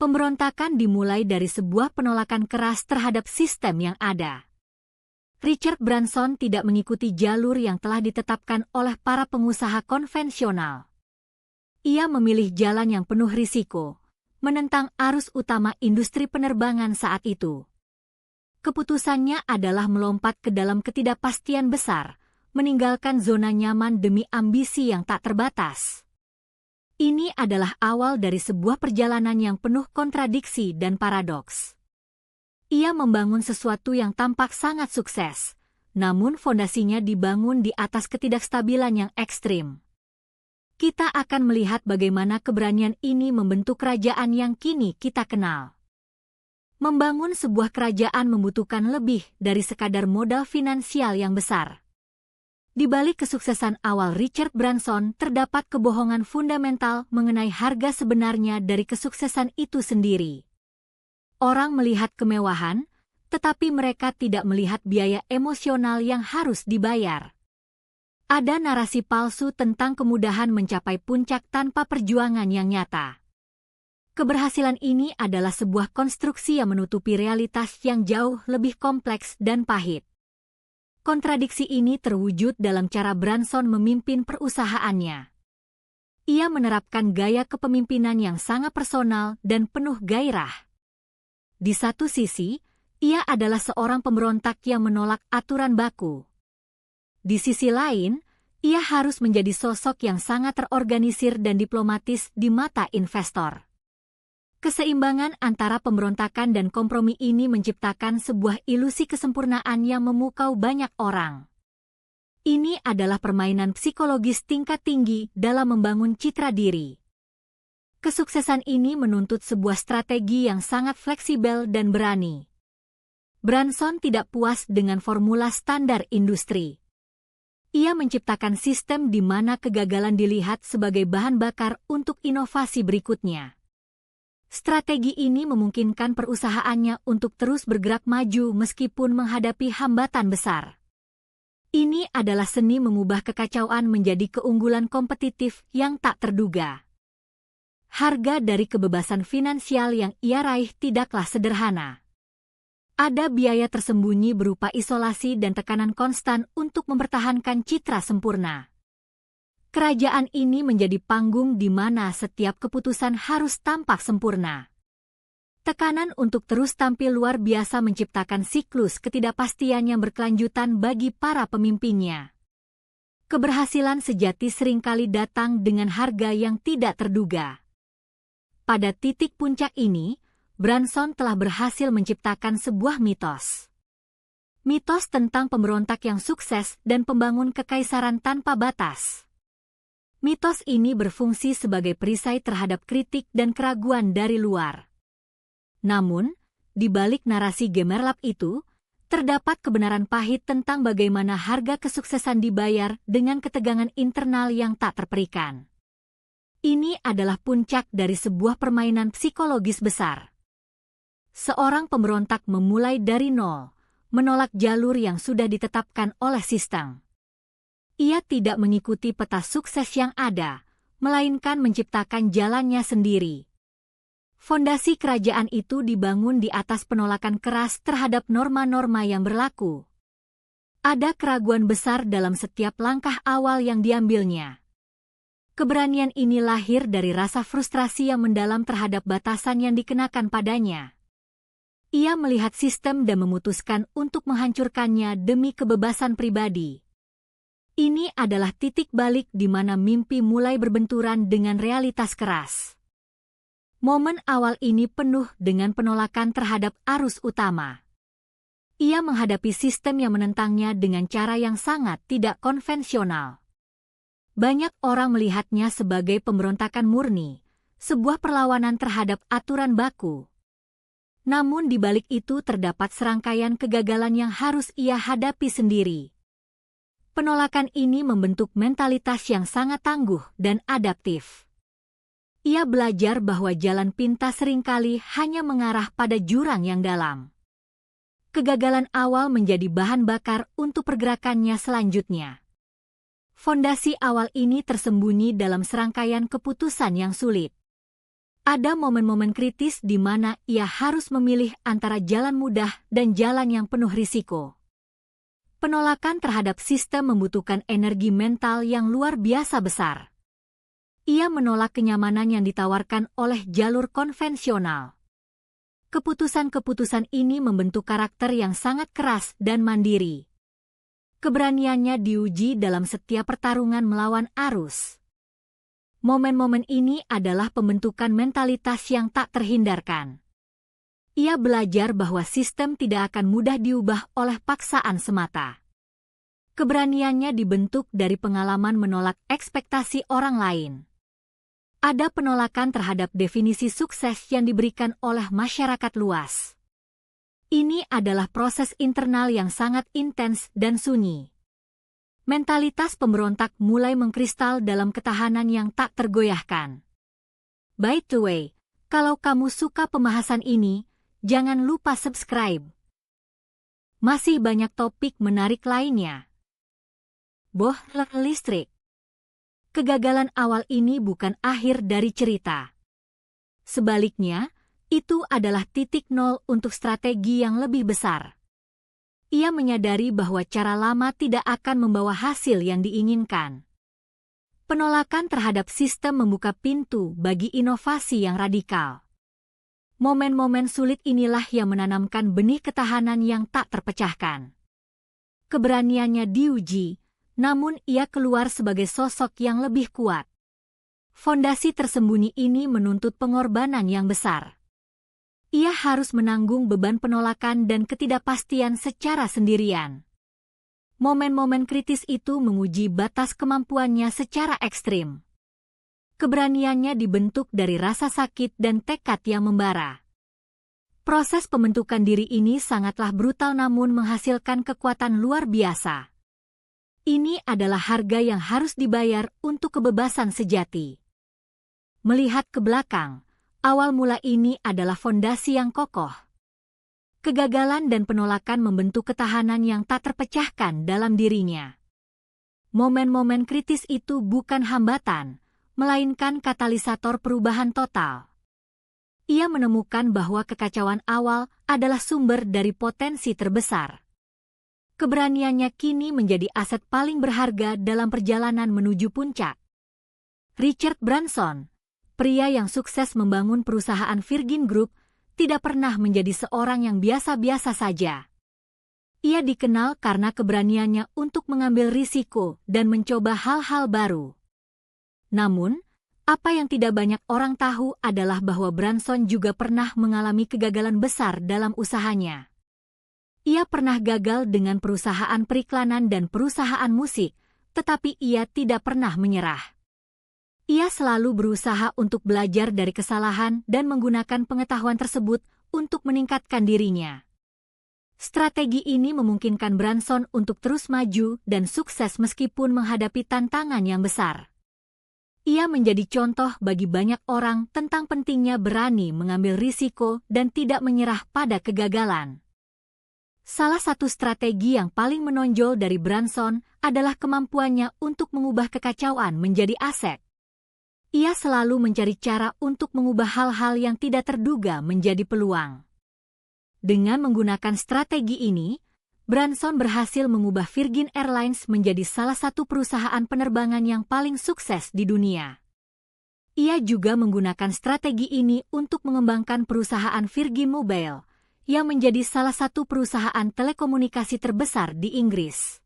Pemberontakan dimulai dari sebuah penolakan keras terhadap sistem yang ada. Richard Branson tidak mengikuti jalur yang telah ditetapkan oleh para pengusaha konvensional. Ia memilih jalan yang penuh risiko, menentang arus utama industri penerbangan saat itu. Keputusannya adalah melompat ke dalam ketidakpastian besar, meninggalkan zona nyaman demi ambisi yang tak terbatas. Ini adalah awal dari sebuah perjalanan yang penuh kontradiksi dan paradoks. Ia membangun sesuatu yang tampak sangat sukses, namun fondasinya dibangun di atas ketidakstabilan yang ekstrim. Kita akan melihat bagaimana keberanian ini membentuk kerajaan yang kini kita kenal. Membangun sebuah kerajaan membutuhkan lebih dari sekadar modal finansial yang besar. Di balik kesuksesan awal Richard Branson terdapat kebohongan fundamental mengenai harga sebenarnya dari kesuksesan itu sendiri. Orang melihat kemewahan, tetapi mereka tidak melihat biaya emosional yang harus dibayar. Ada narasi palsu tentang kemudahan mencapai puncak tanpa perjuangan yang nyata. Keberhasilan ini adalah sebuah konstruksi yang menutupi realitas yang jauh lebih kompleks dan pahit. Kontradiksi ini terwujud dalam cara Branson memimpin perusahaannya. Ia menerapkan gaya kepemimpinan yang sangat personal dan penuh gairah. Di satu sisi, ia adalah seorang pemberontak yang menolak aturan baku. Di sisi lain, ia harus menjadi sosok yang sangat terorganisir dan diplomatis di mata investor. Keseimbangan antara pemberontakan dan kompromi ini menciptakan sebuah ilusi kesempurnaan yang memukau banyak orang. Ini adalah permainan psikologis tingkat tinggi dalam membangun citra diri. Kesuksesan ini menuntut sebuah strategi yang sangat fleksibel dan berani. Branson tidak puas dengan formula standar industri. Ia menciptakan sistem di mana kegagalan dilihat sebagai bahan bakar untuk inovasi berikutnya. Strategi ini memungkinkan perusahaannya untuk terus bergerak maju meskipun menghadapi hambatan besar. Ini adalah seni mengubah kekacauan menjadi keunggulan kompetitif yang tak terduga. Harga dari kebebasan finansial yang ia raih tidaklah sederhana. Ada biaya tersembunyi berupa isolasi dan tekanan konstan untuk mempertahankan citra sempurna. Kerajaan ini menjadi panggung di mana setiap keputusan harus tampak sempurna. Tekanan untuk terus tampil luar biasa menciptakan siklus ketidakpastian yang berkelanjutan bagi para pemimpinnya. Keberhasilan sejati seringkali datang dengan harga yang tidak terduga. Pada titik puncak ini, Branson telah berhasil menciptakan sebuah mitos. Mitos tentang pemberontak yang sukses dan pembangun kekaisaran tanpa batas. Mitos ini berfungsi sebagai perisai terhadap kritik dan keraguan dari luar. Namun, di balik narasi gemerlap itu, terdapat kebenaran pahit tentang bagaimana harga kesuksesan dibayar dengan ketegangan internal yang tak terperikan. Ini adalah puncak dari sebuah permainan psikologis besar. Seorang pemberontak memulai dari nol, menolak jalur yang sudah ditetapkan oleh sistem. Ia tidak mengikuti peta sukses yang ada, melainkan menciptakan jalannya sendiri. Fondasi kerajaan itu dibangun di atas penolakan keras terhadap norma-norma yang berlaku. Ada keraguan besar dalam setiap langkah awal yang diambilnya. Keberanian ini lahir dari rasa frustrasi yang mendalam terhadap batasan yang dikenakan padanya. Ia melihat sistem dan memutuskan untuk menghancurkannya demi kebebasan pribadi. Ini adalah titik balik di mana mimpi mulai berbenturan dengan realitas keras. Momen awal ini penuh dengan penolakan terhadap arus utama. Ia menghadapi sistem yang menentangnya dengan cara yang sangat tidak konvensional. Banyak orang melihatnya sebagai pemberontakan murni, sebuah perlawanan terhadap aturan baku. Namun di balik itu terdapat serangkaian kegagalan yang harus ia hadapi sendiri. Penolakan ini membentuk mentalitas yang sangat tangguh dan adaptif. Ia belajar bahwa jalan pintas seringkali hanya mengarah pada jurang yang dalam. Kegagalan awal menjadi bahan bakar untuk pergerakannya selanjutnya. Fondasi awal ini tersembunyi dalam serangkaian keputusan yang sulit. Ada momen-momen kritis di mana ia harus memilih antara jalan mudah dan jalan yang penuh risiko. Penolakan terhadap sistem membutuhkan energi mental yang luar biasa besar. Ia menolak kenyamanan yang ditawarkan oleh jalur konvensional. Keputusan-keputusan ini membentuk karakter yang sangat keras dan mandiri. Keberaniannya diuji dalam setiap pertarungan melawan arus. Momen-momen ini adalah pembentukan mentalitas yang tak terhindarkan. Ia belajar bahwa sistem tidak akan mudah diubah oleh paksaan semata. Keberaniannya dibentuk dari pengalaman menolak ekspektasi orang lain. Ada penolakan terhadap definisi sukses yang diberikan oleh masyarakat luas. Ini adalah proses internal yang sangat intens dan sunyi. Mentalitas pemberontak mulai mengkristal dalam ketahanan yang tak tergoyahkan. By the way, kalau kamu suka pembahasan ini, jangan lupa subscribe. Masih banyak topik menarik lainnya. Bohler listrik. Kegagalan awal ini bukan akhir dari cerita. Sebaliknya, itu adalah titik nol untuk strategi yang lebih besar. Ia menyadari bahwa cara lama tidak akan membawa hasil yang diinginkan. Penolakan terhadap sistem membuka pintu bagi inovasi yang radikal. Momen-momen sulit inilah yang menanamkan benih ketahanan yang tak terpecahkan. Keberaniannya diuji, namun ia keluar sebagai sosok yang lebih kuat. Fondasi tersembunyi ini menuntut pengorbanan yang besar. Ia harus menanggung beban penolakan dan ketidakpastian secara sendirian. Momen-momen kritis itu menguji batas kemampuannya secara ekstrim. Keberaniannya dibentuk dari rasa sakit dan tekad yang membara. Proses pembentukan diri ini sangatlah brutal namun menghasilkan kekuatan luar biasa. Ini adalah harga yang harus dibayar untuk kebebasan sejati. Melihat ke belakang, awal mula ini adalah fondasi yang kokoh. Kegagalan dan penolakan membentuk ketahanan yang tak terpecahkan dalam dirinya. Momen-momen kritis itu bukan hambatan, melainkan katalisator perubahan total. Ia menemukan bahwa kekacauan awal adalah sumber dari potensi terbesar. Keberaniannya kini menjadi aset paling berharga dalam perjalanan menuju puncak. Richard Branson, pria yang sukses membangun perusahaan Virgin Group, tidak pernah menjadi seorang yang biasa-biasa saja. Ia dikenal karena keberaniannya untuk mengambil risiko dan mencoba hal-hal baru. Namun, apa yang tidak banyak orang tahu adalah bahwa Branson juga pernah mengalami kegagalan besar dalam usahanya. Ia pernah gagal dengan perusahaan periklanan dan perusahaan musik, tetapi ia tidak pernah menyerah. Ia selalu berusaha untuk belajar dari kesalahan dan menggunakan pengetahuan tersebut untuk meningkatkan dirinya. Strategi ini memungkinkan Branson untuk terus maju dan sukses meskipun menghadapi tantangan yang besar. Ia menjadi contoh bagi banyak orang tentang pentingnya berani mengambil risiko dan tidak menyerah pada kegagalan. Salah satu strategi yang paling menonjol dari Branson adalah kemampuannya untuk mengubah kekacauan menjadi aset. Ia selalu mencari cara untuk mengubah hal-hal yang tidak terduga menjadi peluang. Dengan menggunakan strategi ini, Branson berhasil mengubah Virgin Airlines menjadi salah satu perusahaan penerbangan yang paling sukses di dunia. Ia juga menggunakan strategi ini untuk mengembangkan perusahaan Virgin Mobile, yang menjadi salah satu perusahaan telekomunikasi terbesar di Inggris.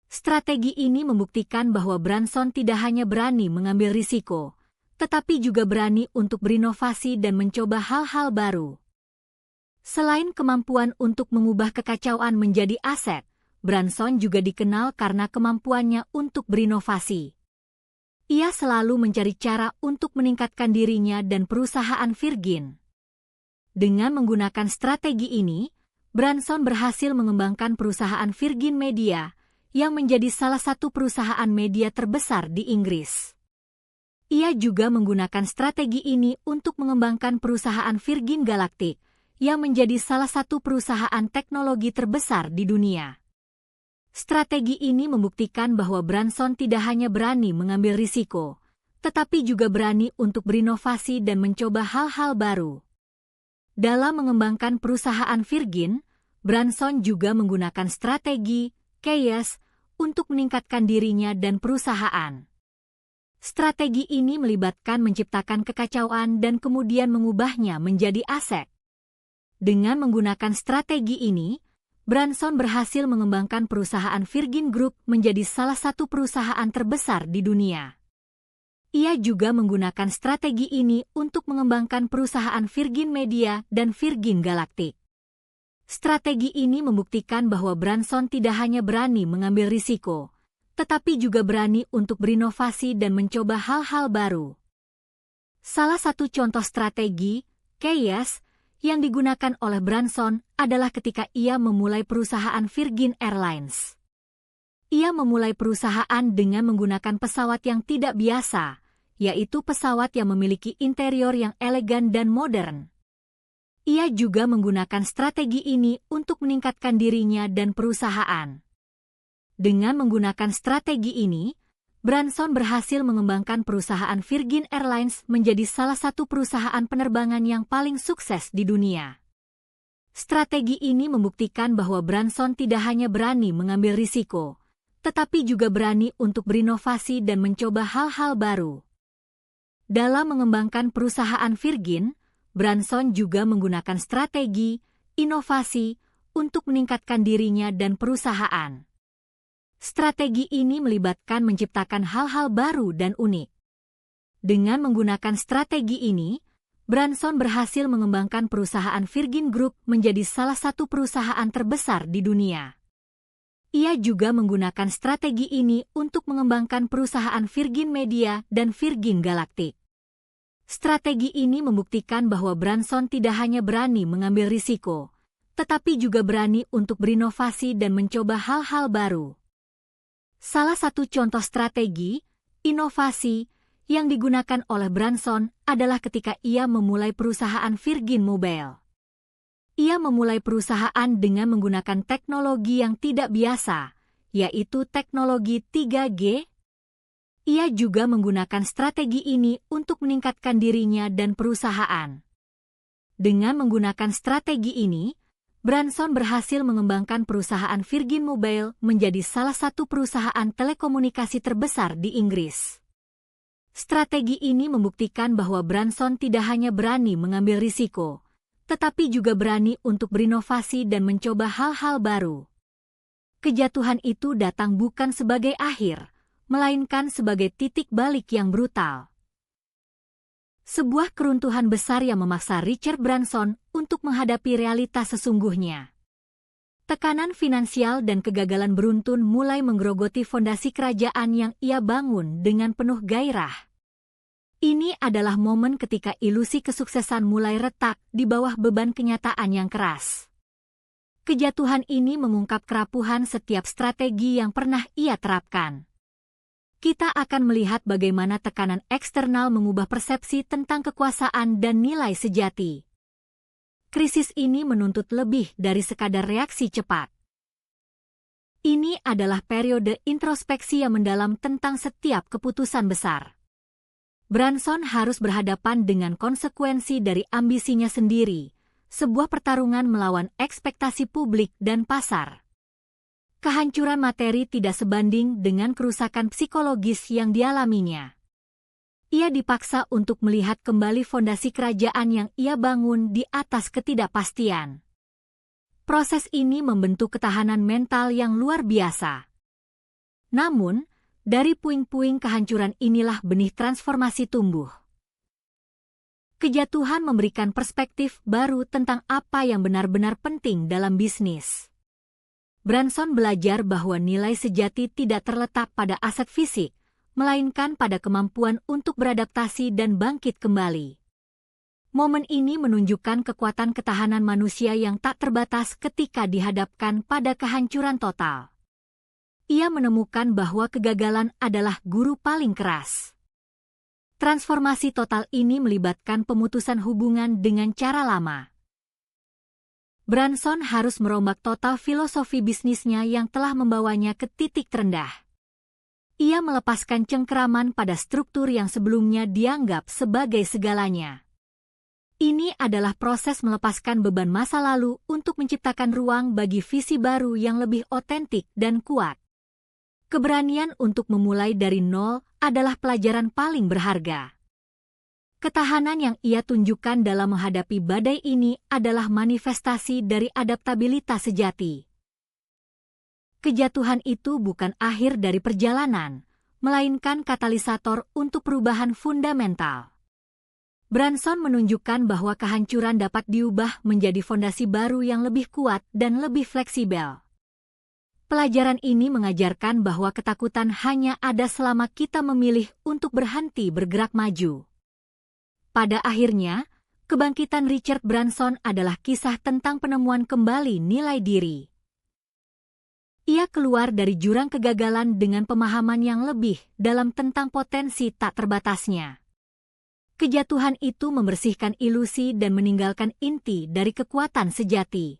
Strategi ini membuktikan bahwa Branson tidak hanya berani mengambil risiko, tetapi juga berani untuk berinovasi dan mencoba hal-hal baru. Selain kemampuan untuk mengubah kekacauan menjadi aset, Branson juga dikenal karena kemampuannya untuk berinovasi. Ia selalu mencari cara untuk meningkatkan dirinya dan perusahaan Virgin. Dengan menggunakan strategi ini, Branson berhasil mengembangkan perusahaan Virgin Media, yang menjadi salah satu perusahaan media terbesar di Inggris. Ia juga menggunakan strategi ini untuk mengembangkan perusahaan Virgin Galactic, yang menjadi salah satu perusahaan teknologi terbesar di dunia. Strategi ini membuktikan bahwa Branson tidak hanya berani mengambil risiko, tetapi juga berani untuk berinovasi dan mencoba hal-hal baru. Dalam mengembangkan perusahaan Virgin, Branson juga menggunakan strategi chaos untuk meningkatkan dirinya dan perusahaan. Strategi ini melibatkan menciptakan kekacauan dan kemudian mengubahnya menjadi aset. Dengan menggunakan strategi ini, Branson berhasil mengembangkan perusahaan Virgin Group menjadi salah satu perusahaan terbesar di dunia. Ia juga menggunakan strategi ini untuk mengembangkan perusahaan Virgin Media dan Virgin Galactic. Strategi ini membuktikan bahwa Branson tidak hanya berani mengambil risiko, tetapi juga berani untuk berinovasi dan mencoba hal-hal baru. Salah satu contoh strategi chaos yang digunakan oleh Branson adalah ketika ia memulai perusahaan Virgin Airlines. Ia memulai perusahaan dengan menggunakan pesawat yang tidak biasa, yaitu pesawat yang memiliki interior yang elegan dan modern. Ia juga menggunakan strategi ini untuk meningkatkan dirinya dan perusahaan. Dengan menggunakan strategi ini, Branson berhasil mengembangkan perusahaan Virgin Airlines menjadi salah satu perusahaan penerbangan yang paling sukses di dunia. Strategi ini membuktikan bahwa Branson tidak hanya berani mengambil risiko, tetapi juga berani untuk berinovasi dan mencoba hal-hal baru. Dalam mengembangkan perusahaan Virgin, Branson juga menggunakan strategi inovasi untuk meningkatkan dirinya dan perusahaan. Strategi ini melibatkan menciptakan hal-hal baru dan unik. Dengan menggunakan strategi ini, Branson berhasil mengembangkan perusahaan Virgin Group menjadi salah satu perusahaan terbesar di dunia. Ia juga menggunakan strategi ini untuk mengembangkan perusahaan Virgin Media dan Virgin Galactic. Strategi ini membuktikan bahwa Branson tidak hanya berani mengambil risiko, tetapi juga berani untuk berinovasi dan mencoba hal-hal baru. Salah satu contoh strategi inovasi yang digunakan oleh Branson adalah ketika ia memulai perusahaan Virgin Mobile. Ia memulai perusahaan dengan menggunakan teknologi yang tidak biasa, yaitu teknologi 3G. Ia juga menggunakan strategi ini untuk meningkatkan dirinya dan perusahaan. Dengan menggunakan strategi ini, Branson berhasil mengembangkan perusahaan Virgin Mobile menjadi salah satu perusahaan telekomunikasi terbesar di Inggris. Strategi ini membuktikan bahwa Branson tidak hanya berani mengambil risiko, tetapi juga berani untuk berinovasi dan mencoba hal-hal baru. Kejatuhan itu datang bukan sebagai akhir, melainkan sebagai titik balik yang brutal. Sebuah keruntuhan besar yang memaksa Richard Branson untuk menghadapi realitas sesungguhnya. Tekanan finansial dan kegagalan beruntun mulai menggerogoti fondasi kerajaan yang ia bangun dengan penuh gairah. Ini adalah momen ketika ilusi kesuksesan mulai retak di bawah beban kenyataan yang keras. Kejatuhan ini mengungkap kerapuhan setiap strategi yang pernah ia terapkan. Kita akan melihat bagaimana tekanan eksternal mengubah persepsi tentang kekuasaan dan nilai sejati. Krisis ini menuntut lebih dari sekadar reaksi cepat. Ini adalah periode introspeksi yang mendalam tentang setiap keputusan besar. Branson harus berhadapan dengan konsekuensi dari ambisinya sendiri, sebuah pertarungan melawan ekspektasi publik dan pasar. Kehancuran materi tidak sebanding dengan kerusakan psikologis yang dialaminya. Ia dipaksa untuk melihat kembali fondasi kerajaan yang ia bangun di atas ketidakpastian. Proses ini membentuk ketahanan mental yang luar biasa. Namun, dari puing-puing kehancuran inilah benih transformasi tumbuh. Kejatuhan memberikan perspektif baru tentang apa yang benar-benar penting dalam bisnis. Branson belajar bahwa nilai sejati tidak terletak pada aset fisik, melainkan pada kemampuan untuk beradaptasi dan bangkit kembali. Momen ini menunjukkan kekuatan ketahanan manusia yang tak terbatas ketika dihadapkan pada kehancuran total. Ia menemukan bahwa kegagalan adalah guru paling keras. Transformasi total ini melibatkan pemutusan hubungan dengan cara lama. Branson harus merombak total filosofi bisnisnya yang telah membawanya ke titik terendah. Ia melepaskan cengkeraman pada struktur yang sebelumnya dianggap sebagai segalanya. Ini adalah proses melepaskan beban masa lalu untuk menciptakan ruang bagi visi baru yang lebih otentik dan kuat. Keberanian untuk memulai dari nol adalah pelajaran paling berharga. Ketahanan yang ia tunjukkan dalam menghadapi badai ini adalah manifestasi dari adaptabilitas sejati. Kejatuhan itu bukan akhir dari perjalanan, melainkan katalisator untuk perubahan fundamental. Branson menunjukkan bahwa kehancuran dapat diubah menjadi fondasi baru yang lebih kuat dan lebih fleksibel. Pelajaran ini mengajarkan bahwa ketakutan hanya ada selama kita memilih untuk berhenti bergerak maju. Pada akhirnya, kebangkitan Richard Branson adalah kisah tentang penemuan kembali nilai diri. Ia keluar dari jurang kegagalan dengan pemahaman yang lebih dalam tentang potensi tak terbatasnya. Kejatuhan itu membersihkan ilusi dan meninggalkan inti dari kekuatan sejati.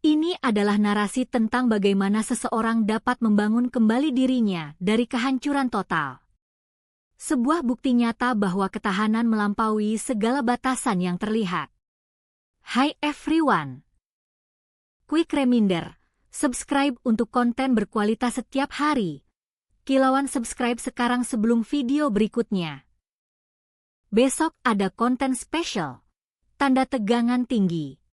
Ini adalah narasi tentang bagaimana seseorang dapat membangun kembali dirinya dari kehancuran total. Sebuah bukti nyata bahwa ketahanan melampaui segala batasan yang terlihat. Hi everyone! Quick reminder. Subscribe untuk konten berkualitas setiap hari. Kilauan subscribe sekarang sebelum video berikutnya. Besok ada konten spesial. Tanda tegangan tinggi.